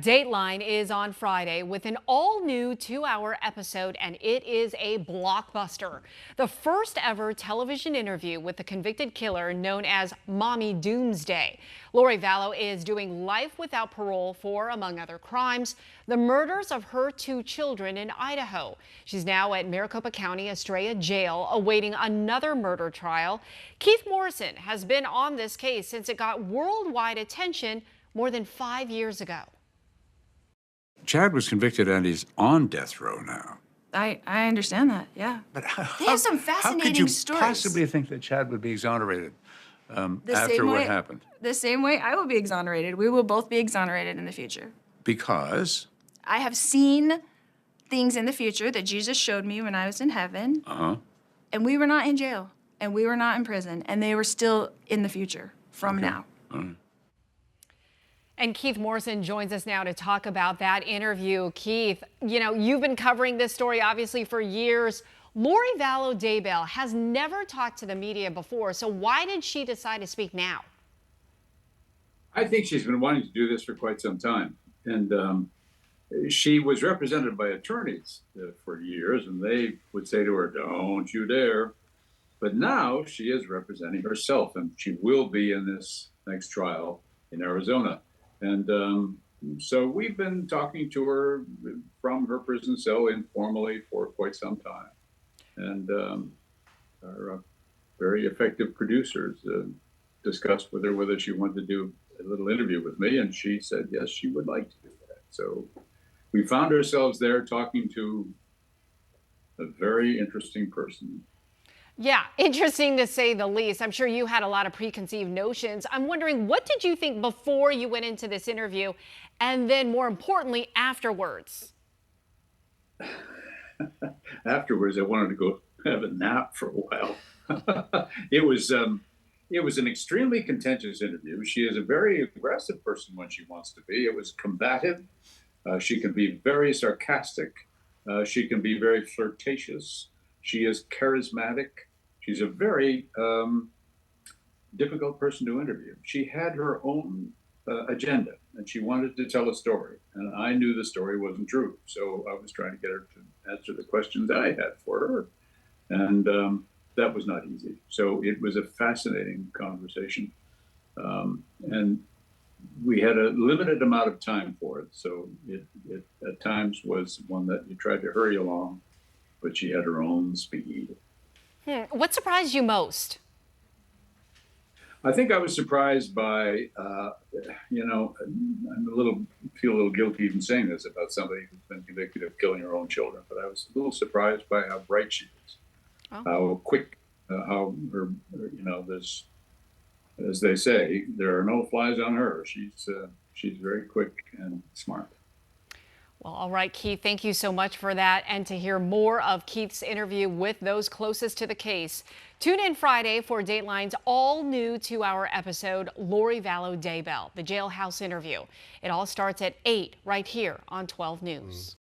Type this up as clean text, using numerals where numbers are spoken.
Dateline is on Friday with an all-new 2-hour episode, and it is a blockbuster. The first ever television interview with the convicted killer known as Mommy Doomsday. Lori Vallow is doing life without parole for, among other crimes, the murders of her 2 children in Idaho. She's now at Maricopa County Estrella Jail awaiting another murder trial. Keith Morrison has been on this case since it got worldwide attention more than 5 years ago. Chad was convicted and he's on death row now. I understand that, yeah. But They have some fascinating stories. How could you possibly think that Chad would be exonerated after what happened? The same way I will be exonerated. We will both be exonerated in the future. Because? I have seen things in the future that Jesus showed me when I was in heaven. And we were not in jail. And we were not in prison. And they were still in the future from now. And Keith Morrison joins us now to talk about that interview. Keith, you know, you've been covering this story obviously for years. Lori Vallow Daybell has never talked to the media before, so why did she decide to speak now? I think she's been wanting to do this for quite some time. And she was represented by attorneys for years, and they would say to her, "Don't you dare." But now she is representing herself, and she will be in this next trial in Arizona. And so we've been talking to her from her prison cell informally for quite some time. And our very effective producers discussed with her whether she wanted to do a little interview with me, and she said yes, she would like to do that. So we found ourselves there talking to a very interesting person. Yeah, interesting to say the least. I'm sure you had a lot of preconceived notions. I'm wondering, what did you think before you went into this interview, and then more importantly, afterwards? Afterwards, I wanted to go have a nap for a while. It was an extremely contentious interview. She is a very aggressive person when she wants to be. It was combative. She can be very sarcastic. She can be very flirtatious. She is charismatic. She's a very difficult person to interview. She had her own agenda, and she wanted to tell a story. And I knew the story wasn't true. So I was trying to get her to answer the questions I had for her. And that was not easy. So it was a fascinating conversation. And we had a limited amount of time for it. So it at times was one that you tried to hurry along, but she had her own speed. What surprised you most? I think I was surprised by, you know, feel a little guilty even saying this about somebody who's been convicted of killing her own children, but I was a little surprised by how bright she is, how quick, how her, you know, there's, as they say, there are no flies on her. She's very quick and smart. Well, all right, Keith, thank you so much for that. And to hear more of Keith's interview with those closest to the case, tune in Friday for Dateline's all-new 2-hour episode, Lori Vallow Daybell, the jailhouse interview. It all starts at 8 right here on 12 News.